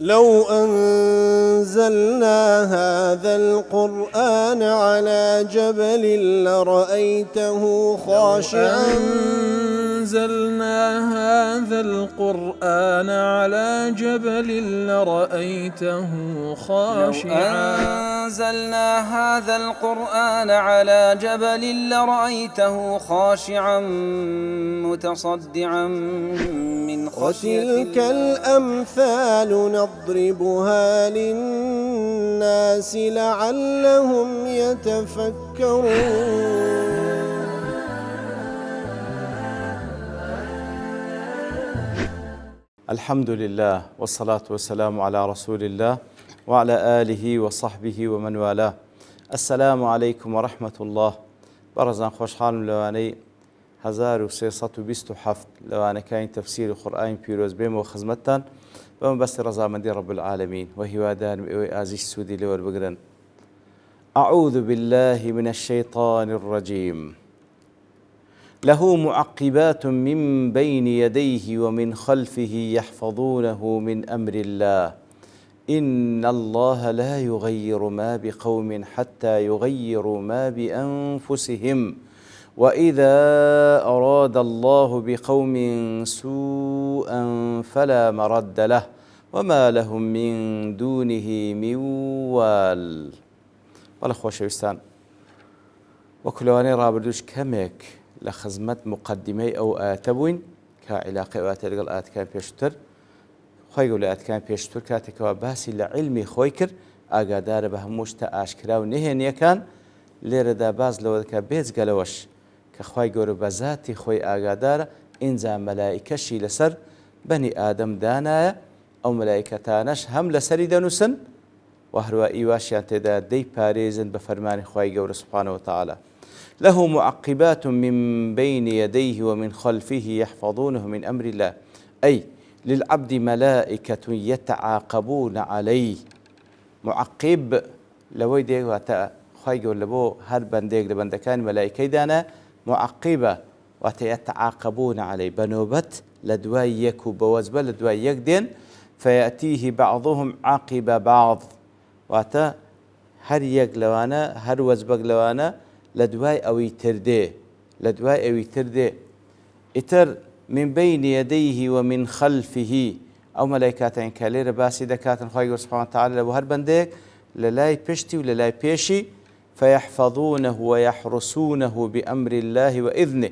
لو أنزلنا هذا القرآن على جبل لرأيته خاشعا أنزلنا هذا القرآن على جبل لرأيته خاشعا أنزلنا هذا القرآن على جبل لرأيته خاشعا متصدعا من خشية وتلك الأمثال نضربها للناس لعلهم يتفكرون. الحمد لله والصلاة والسلام على رسول الله وعلى آله وصحبه ومن والاه. السلام عليكم ورحمة الله. برزان خوشحال لواني 1327 لواني كاين تفسير القرآن بيروز بيم وخزمتان بم بس رضامندي رب العالمين وهوادان آزيش سودي لور بقرن. أعوذ بالله من الشيطان الرجيم. له معقبات من بين يديه ومن خلفه يحفظونه من أمر الله إن الله لا يغير ما بقوم حتى يغيروا ما بأنفسهم وإذا أراد الله بقوم سوءا فلا مرد له وما لهم من دونه من وال. والله خوشويستان وكلواني رابردوش كمك لخزمت مقدمي أو آتبوين كعلاقة وآتلقى الآت كان بيشتر خوي يقول الآت كان بيشتر كاتك وباسي لعلمي خويكر أقادار بهموش تأشكرا ونهنيا كان ليردا باز لو ذكا بيز قالوش كخوي يقول بذاتي خوي أقادار إنزا ملائكة شي لسر بني آدم دانا أو ملائكة تانش هم لسري دانوسن وهروا إيواشيان تدا دي باريزن بفرمان خوي يقول سبحانه وتعالى. له معقبات من بين يديه ومن خلفه يحفظونه من أمر الله أي للعبد ملائكة يتعاقبون عليه. معقب لو يديك واتا خاي يقول لبو هر بنديك لبندكان ملائكة دانا معقبة ويتعاقبون عليه بنوبت لدواي يكو بوزبة لدواي يكدين فيأتيه بعضهم عقب بعض واتا هر يقلوانا هر وزبق لوانا لدواي أو يتردي إتر من بين يديه ومن خلفه أو ملائكتين كالير باسي دكاتن خواهي سبحانه وتعالى لو هر بنديك للاي بشتي وللاي بيشي فيحفظونه ويحرسونه بأمر الله وإذنه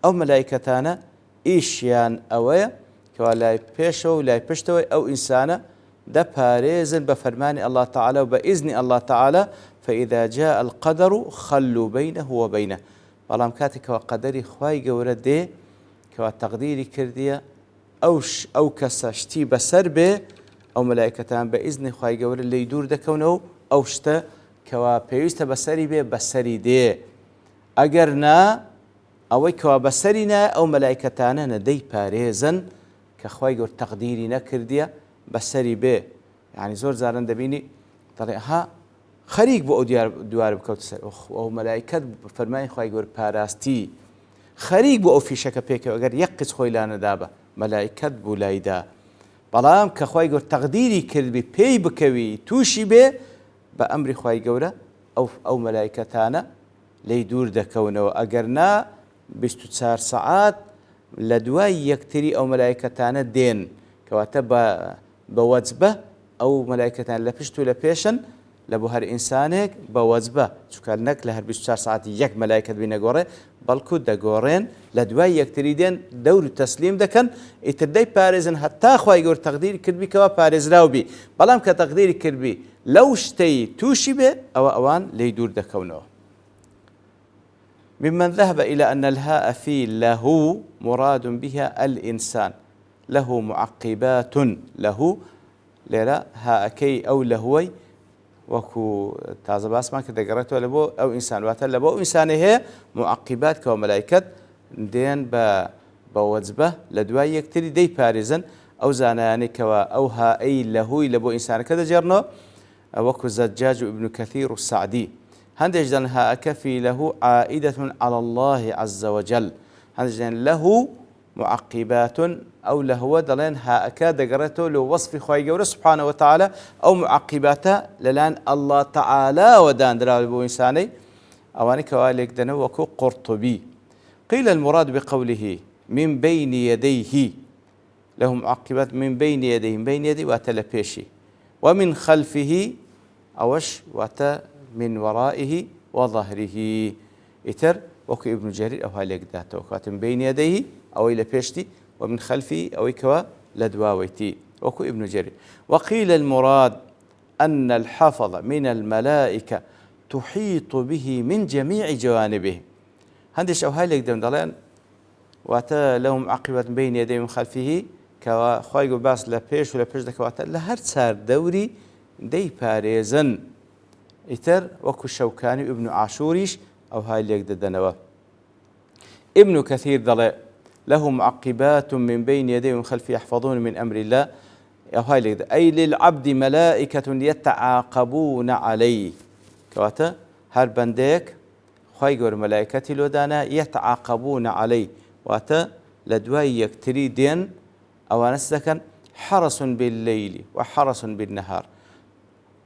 أو ملائكتان إيشيان أويا كوالاي بيشو ولاي بشتوي أو إنسانا ده باريزن بفرمان الله تعالى وبإذن الله تعالى فإذا جاء القدر خلوا بينه وبينه. بلام كاتك وقدري خواي قوردي كوا تقديري كردية أو كساشتي بسر به أو ملائكتان بإذن خواي قورد اللي يدور دكونه أو شتا كوا بيوست بسري به بسري دي أجرنا أو كوا بسرنا أو ملائكتان ندي باريزن كخواي قورد تقديري نكردية بسري به يعني زور زارن دبيني طريقها خريق بو دوار بكوت سر او ملائكه فرمای خوای ګور پاراستي خريق بو في شک پک اگر يقص خويلانه دابه ملائکه بولايدا بلام ک خوای ګور تقديري کړ به پی بکوي توشي به بامر خوای ګوره او ملائکتانه ليدور دكونه اگرنا 24 ساعات لدواي يكتري او ملائكتانه دين كواتب بوجبه او ملائكتان لپشتو لپیشن لبو هر إنسانك بوزبه شكالنك لهر 24 ساعة يك ملائكة بينا قوري بلكو دا قورين لدواي يكتريدين دور التسليم دكن اتردي باريزن حتى خواهي قور تقدير كربي كوا باريز راو بي بلام كتقدير كربي لو شتي توشي بي او اوان ليدور دكونه. ممن ذهب إلى أن الهاء في له مراد بها الإنسان له معقبات له ليرا هاء كي أو لهوي وكو تازه باس ما كده قرأته لبو أو إنسان واتل لبو إنسان هي معقبات كوملائكة دين بوزبه لدواي يكتري دي باريزن أو زاناني كوا أو ها أي لهوي لبو إنسان كده جرنو وكو زجاج ابن كثير السعدي هندج دان ها كفي له عائدة على الله عز وجل هندج دان له معقبات أو لهو دلين ها أكاد قرأته لو وصف خواهي قورة سبحانه وتعالى أو معقبات للان الله تعالى ودان دلال بو إنساني أواني كواليك دنو وكو قرطبي. قيل المراد بقوله من بين يديه لهم معقبات من بين يديه، من بين يديه واتلبيشي، ومن خلفه أوش واتا من ورائه وظهره إتر وكو ابن جرير أو هاليك داته وكو من بين يديه أو إلى بيشتي ومن خلفه أو كوا لدواويتي وكو ابن جرير. وقيل المراد أن الحفظ من الملائكة تحيط به من جميع جوانبه. هندش أو هاليك دم دلان واتا لهم عقبة بين يديه ومن خلفه كوا خواهي باس لبيش ولا بيش دكواتا لهر سار دوري دي باريزن إتر وكو الشوكاني ابن عاشوريش أو هاي اللي يقدر دنوا. ابن كثير ضل له معقبات من بين يديه ومن خلفه يحفظون من أمر الله أو هاي اللي يقدر أي للعبد ملائكة يتعاقبون عليه كواتا هر بنديك خايقور ملائكتي لودانا يتعاقبون عليه واتا لدواي يكتري دين أو نسكن حرس بالليل وحرس بالنهار.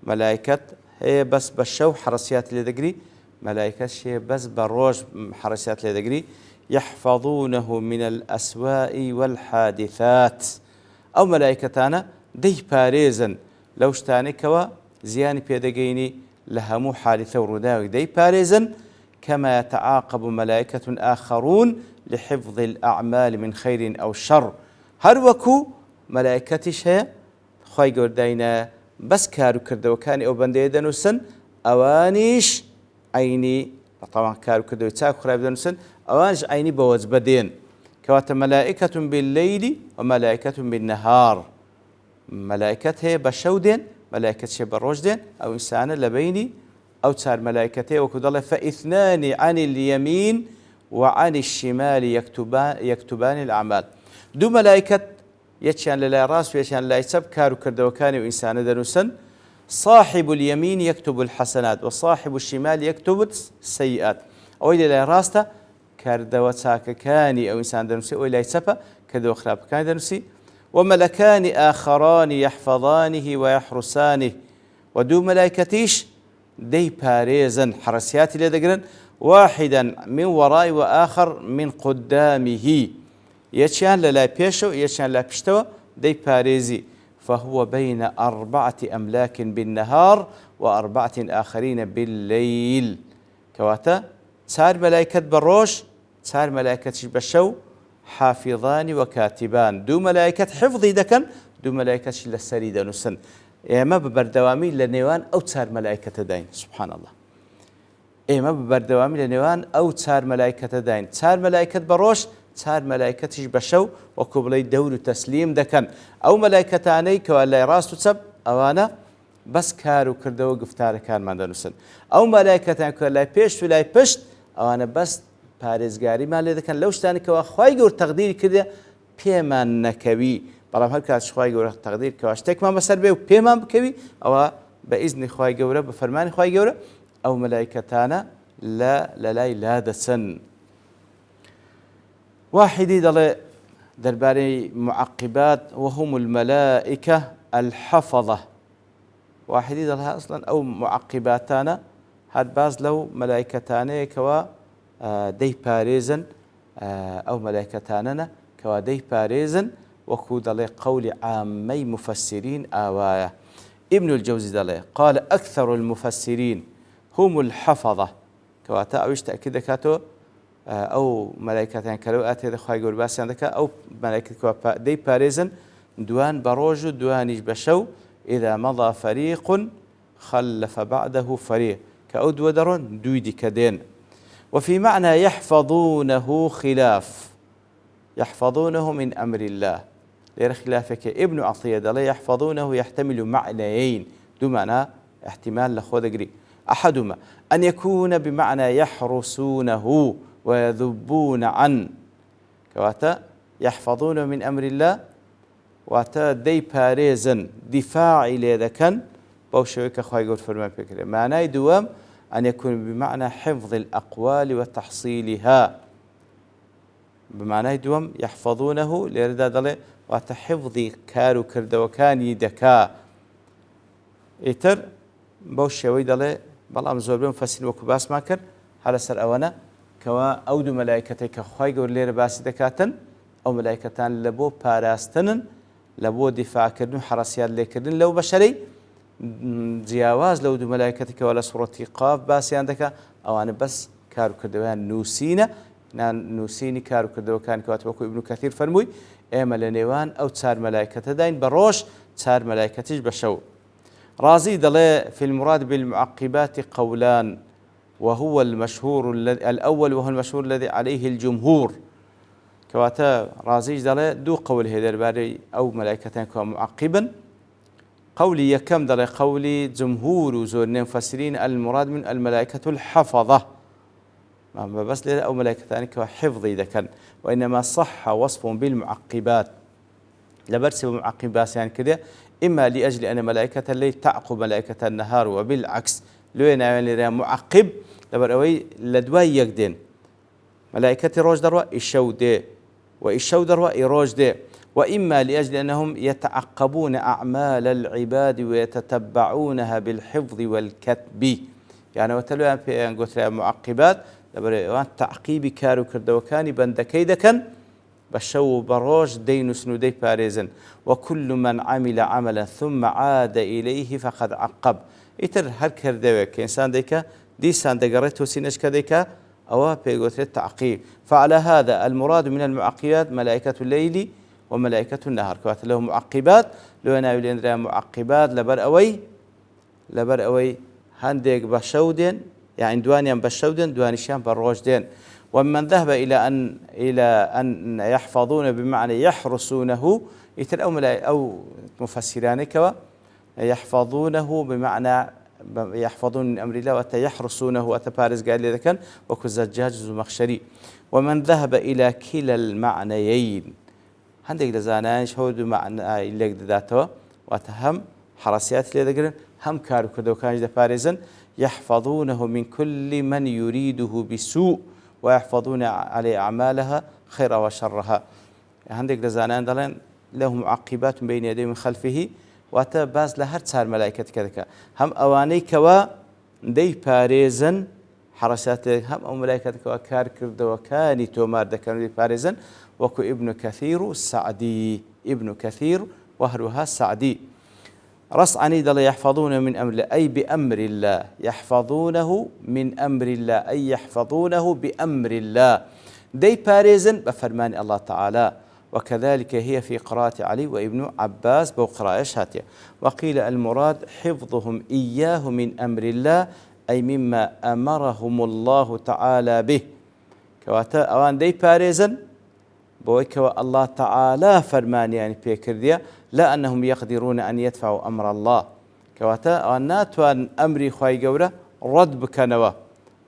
ملائكة هي بس بالشو حرسيات اللي دقري، ملائكة هي بس بالروج حرسيات اللي دقري يحفظونه من الأسواء والحادثات. أو ملائكتانا دي باريزن لو اشتاني كوا زياني بيدقيني لهمو حادثة ورداوي دي باريزن كما يتعاقب ملائكة آخرون لحفظ الأعمال من خير أو شر. هروكو ملائكتش هي خواهي قردينا بس كارو كردو كاني أو بندي دنوسن أوانيش عيني طبعا كارو كردو يتاكو خراب دنوسن أوانيش عيني بوز بدين كوات ملائكة بالليل وملائكة بالنهار. ملائكة هي بشودين ملائكة شي بالروجدين أو إنسان لبيني أو تسار ملائكته وكذا فاثنان عن اليمين وعن الشمال يكتبان الأعمال. دو ملائكة يتشان للا راس ويتشان لا يسب كارو كردوكاني وإنسان دنوسن. صاحب اليمين يكتب الحسنات وصاحب الشمال يكتب السيئات. أو إلى لا راسته كردوتاك كاني أو إنسان دنوسي أو إلى يسب كردو خراب كان دنوسي. وملكان آخران يحفظانه ويحرسانه. ودو ملائكتيش دي باريزن حرسيات اللي دقرن واحدا من وراء وآخر من قدامه يتشان لا بيشو يتشان لا بيشتوى دي باريزي. فهو بين 4 أملاك بالنهار و4 آخرين بالليل. كواتا صار ملائكة بالروش صار ملائكة بالشو حافظان وكاتبان. دو ملائكة حفظي دكن دو ملائكة للسريد نسن إما ببردوامي لنيوان أو تسار ملائكة داين. سبحان الله. إما ببردوامي لنيوان أو تسار ملائكة داين. تسار ملائكة بروش تسار ملائكة بشو وكبلي دول تسليم دكن أو ملائكة عنيك ولا راس تسب أوانا بس كارو كردو قفتار كان ما دنسن أو ملائكة عنك ولا بيش ولا بيشت أوانا بس بارزقاري ما اللي دكن لوش تاني كوا خواي قور تقدير كده بيمان نكوي بلام هر كاش خواهی گوره تقدیر که واشتک ما بسر به و پیمان بکوی او بإذن خواهی گوره بفرمان خواهی گوره او ملائکتانا لا دسن. واحدی دل درباره معقبات وهم الملائكة الحفظة. واحدی دلها اصلا او معقباتانا هاد باز لو ملائكتانا كوا دي باريزن او ملائكتانا كوا دي باريزن وكو دلي قول عامي مفسرين آوايا. ابن الجوزي دلي قال أكثر المفسرين هم الحفظة كواتا أوش تأكيد كاتو أو ملائكتان كلو آتي دخواهي قول باسي عندك أو ملائكة كوا دي باريزن دوان بروجو دوانيش بشو إذا مضى فريق خلف بعده فريق كأود ودرون دويدي كدين. وفي معنى يحفظونه خلاف يحفظونه من أمر الله غير خلافك. ابن عطية دلي يحفظونه يحتمل معنيين دو معنى احتمال لخوذ قري. أحدهما أن يكون بمعنى يحرسونه ويذبون عن كواتا يحفظونه من أمر الله واتا دي باريزن دفاع إلى ذكن بوشويك خواهي قول فرمان فكرة. معنى دوام أن يكون بمعنى حفظ الأقوال وتحصيلها بمعنى دوم يحفظونه ليردا دلي وتحفظي كارو كردوكاني دكا ئیتر بەو شێوەی دەڵێ بەڵام زۆربەی مفەسرین وەکو باسمان کرد هەر لەسەر ئەوەنە کەوا ئەو دوو مەلایکەتەی کە خوای گەورە لێرە باسی دەکاتن ئەو مەلایکەتان لە بۆ پاراستنن لە بۆ دیفاعکردن و حرەسیات لێکردن لەو بەشەرەی جیاواز لەو دوو مەلایکەتی کەوا لە سوڕەتی قاف باسییان دەکا ئەوانە بەس کاروکردەوەیان نووسینە نووسینی کاروکردەوەکان کەواتە وەکو ئیبن کەثیر فەرمووی ئێمە لە نێوان ئەو چار مەلایکەتەداین بە ڕۆژ چار مەلایکەتیش بەشەو رازي دلي في المراد بالمعقبات قولان وهو المشهور الأول وهو المشهور الذي عليه الجمهور كواتا رازي دلي دو قول هذا باري أو ملائكتان كوا معقبا قولي يكم دلي قولي جمهور زورنا مفسرين المراد من الملائكة الحفظة ما بس لي أو ملائكتان كوا حفظي إذا كان وإنما صح وصفهم بالمعقبات لبرسي بمعقبات يعني كده إما لأجل أن ملائكة الليل تعقب ملائكة النهار وبالعكس لوين يعني معقب لبروي لدواي يقدين ملائكة روج دروا إشو دي وإشو دروا إروج دي وإما لأجل أنهم يتعقبون أعمال العباد ويتتبعونها بالحفظ والكتب يعني وتلو أن قلت معقبات لبروي تعقيب كارو كردوكاني بندكيدا كان بشو بروج دين سنودي باريزن وكل من عمل عملا ثم عاد إليه فقد عقب إتر هر كردوك إنسان ديكا ديسان دقرته سينش كديكا أو بيقوت التعقيب فعلى هذا المراد من المعقبات ملائكة الليل وملائكة النهار كوات له معقبات لو أنا يقول معقبات لبر أوي هنديك بشودين يعني دوانيان بشودين دوانيشان بالروجدين ومن ذهب إلى أن يحفظون بمعنى يحرسونه يتر أو مفسران كوا يحفظونه بمعنى يحفظون من أمر الله ويحرسونه وتبارز قال لي ذكر وكزجاج زمخشري ومن ذهب إلى كلا المعنيين عندك دزاناش هو معنى اللي ذاته وتهم حرسيات اللي ذكر هم كارو كدو كانج دبارزن يحفظونه من كل من يريده بسوء ويحفظون عليه أعمالها خير وشرها عندك دزانان دلين له معقبات بين يديه من خلفه وتباز لهر صار ملائكة كذا هم أواني كوا دي باريزن حرسات هم أو ملائكة كوا كار كرد وكاني تومار دكانوا دي باريزن وكو ابن كثير السعدي ابن كثير وهرها السعدي رص عني دل يحفظون من أمر الله أي بأمر الله يحفظونه من أمر الله أي يحفظونه بأمر الله دي باريزن بفرمان الله تعالى وكذلك هي في قراءة علي وابن عباس بقراءة شاتية وقيل المراد حفظهم إياه من أمر الله أي مما أمرهم الله تعالى به كواتا أوان دي باريزن بويكوا الله تعالى فرمان يعني بيكرديا لا أنهم يقدرون أن يدفعوا أمر الله كواتا أوان ناتوان أمري خواهي قورة رد بكنوا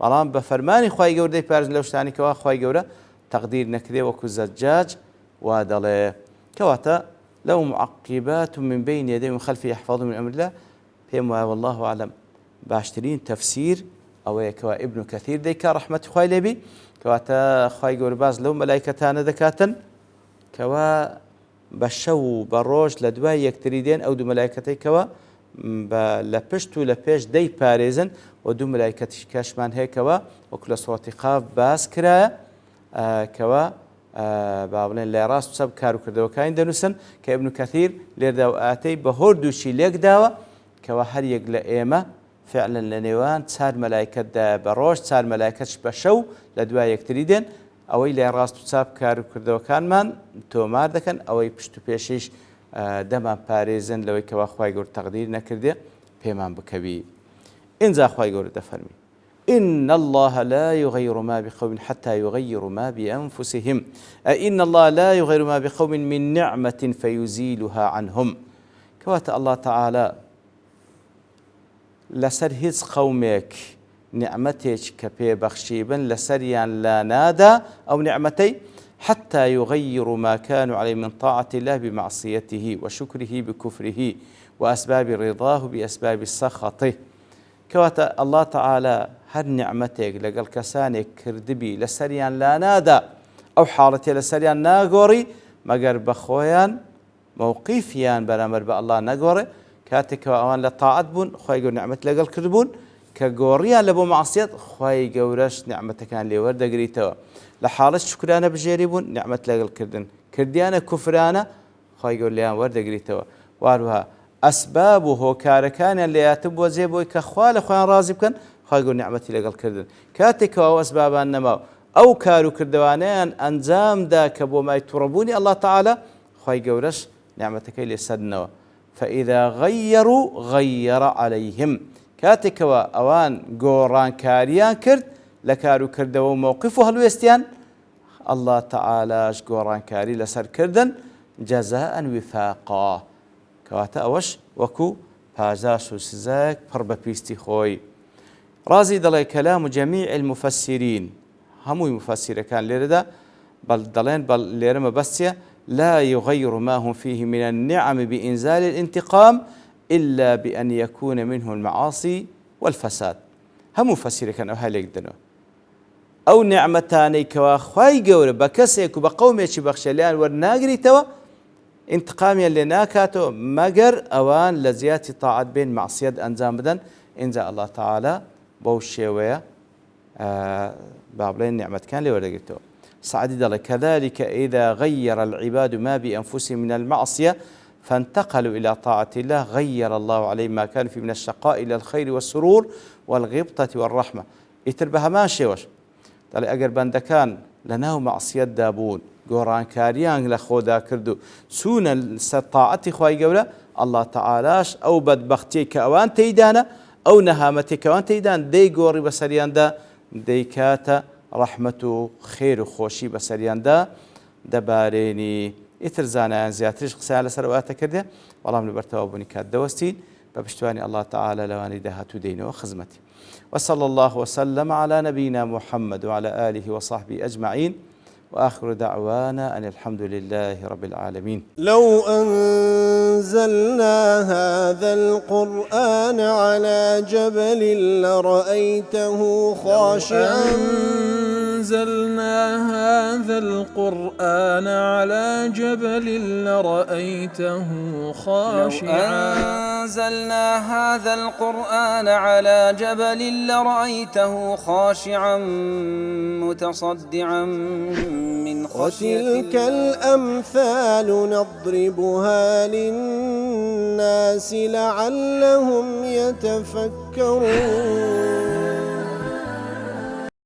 بلان بفرماني خواهي قورة دي باريزن لو شتاني كوا خواهي قورة تقدير نكذي وكو زجاج وادله كواتا لو معقبات من بين يديه ومن خلفه يحفظه من أمر الله فيما والله أعلم باشترين تفسير أو كوا ابن كثير ديكا رحمة خواهي لبي كواتا خواهي قرباز لو ملائكتان ذكاتا كوا بشو بروج لدواي يكتريدين أو دو ملائكتي كوا لپشت و لپیش دی پاريزن و دو ملائكتش كاشمان هي كوا وكل صوت قاف باس كرا كوا بابلين لا راس بسبب كارو كردو كاين دنوسن كابن كثير لردو آتي بهردو شي ليك داوا كوا هر يقل إيمة فعلا لنيوان تسار ملائكة دا بروش تسار ملائكتش بشو لدوا يكتريدين أوي لا راس بسبب كارو كردو كان من تومار دكن أوي بشتو بيشيش دمان باريزن لوي كوا خواهي قول تقدير نكردي بيمان بكبي إنزا خواهي قول دفرمي إن الله لا يغير ما بقوم حتى يغيروا ما بأنفسهم إن الله لا يغير ما بقوم من نعمة فيزيلها عنهم كوات الله تعالى لسر هز قومك نعمتك كبي بخشيبا لسريان لا نادى أو نعمتي حتى يغيروا ما كانوا عليه من طاعة الله بمعصيته وشكره بكفره وأسباب رضاه بأسباب سخطه كواتا الله تعالى هر نعمتك لقل كسانك كردبي لسريان لا نادى ئەو حاڵەتێ لە سەریان ناگۆڕی مەگەر بەخۆیان مووقیفیان بەرامبەر بە ئەڵڵا نەگۆڕێ کاتێکەوە ئەوان لە تاعەت بوون خی گەور نعمەت لەگەڵ کردبوون کە گۆڕیان لە بۆ مەعسیەت خی گەورەش نعمەتەکان لێ وەردەگریتەوە لە حاڵەت شکرانە بژێری بوون نعمەت لەگەڵ کردن کردیانە کوفرانە خی گەور لیان وەردەگریتەوە واروها ئەسباب و هۆکارەکانیان لێیاتە بۆ جێ بۆی کە خوا لە خۆیان ڕازی بکەن خی گەور نعمەتی لەگەڵ کردن کاتێکەوە ئەو ئەسبابان نەماوە ئەو کار و کردوانیان ئەنجامدا کە بۆ مای تووڕەبوونی ئەڵڵا تەعالە خی گەورەش نعمەتەکەی لێسەدنەوە فإذا غيروا غير عليهم کاتێکەوە ئەوان گۆڕانکاریان کرد لە کار و کردەوە و مووقف و هەڵوێستیان ئەڵڵا تەعالاش گۆڕانکاری لەسەرکردن جەزاء وفاقا کەواتە ئەوەش وەکو پازاش و سزایەک پڕ بە پیستی خۆی ڕازی دەڵێ کەلام و جەمیع المفسرین هەمووی مفسرەکان لێرەدا بەڵ دەڵێن بەڵ لێرەمە بەستیە لا يغير ما هم فيه من النعم بإنزال الانتقام إلا بأن يكون منه المعاصي والفساد هم مفسر كان أو هالك دنو أو نعمتاني كوا خواي جور بكسيك وبقومي بخشليان ورناقري توا انتقاميا لناكاتو مجر أوان لزيات طاعت بين معصية أنزام بدن إن الله تعالى بوشيوية بابلين نعمة كان لوردقتو سعدي دل كذلك إذا غير العباد ما بأنفسهم من المعصية فانتقلوا إلى طاعة الله غير الله عليه ما كان في من الشقاء إلى الخير والسرور والغبطة والرحمة يتربها ماشي وش دل أجر بندكان لناو معصية دابون قران كاريان لخودا كردو سون طاعتي خواي جولا الله تعالاش أو بدبختي كأوان تيدانا أو نهامتي كأوان تيدان دي قوري بسريان دا ديكاتا رحمة خير وخوشي بسريان دا دباريني اترزانا زياترش قسالة سروات كرده والله من برتوابوني كاد دوستين ببشتواني الله تعالى لواني دهاتو دينه وخزمتي وصلى الله وسلم على نبينا محمد وعلى آله وصحبه أجمعين وآخر دعوانا أن الحمد لله رب العالمين لو أنزلنا هذا القرآن على جبل لرأيته خاشعا أنزلنا هذا القرآن على جبل لرأيته خاشعا أنزلنا هذا القرآن على جبل لرأيته خاشعا متصدعا من خشية وتلك الأمثال نضربها للناس لعلهم يتفكرون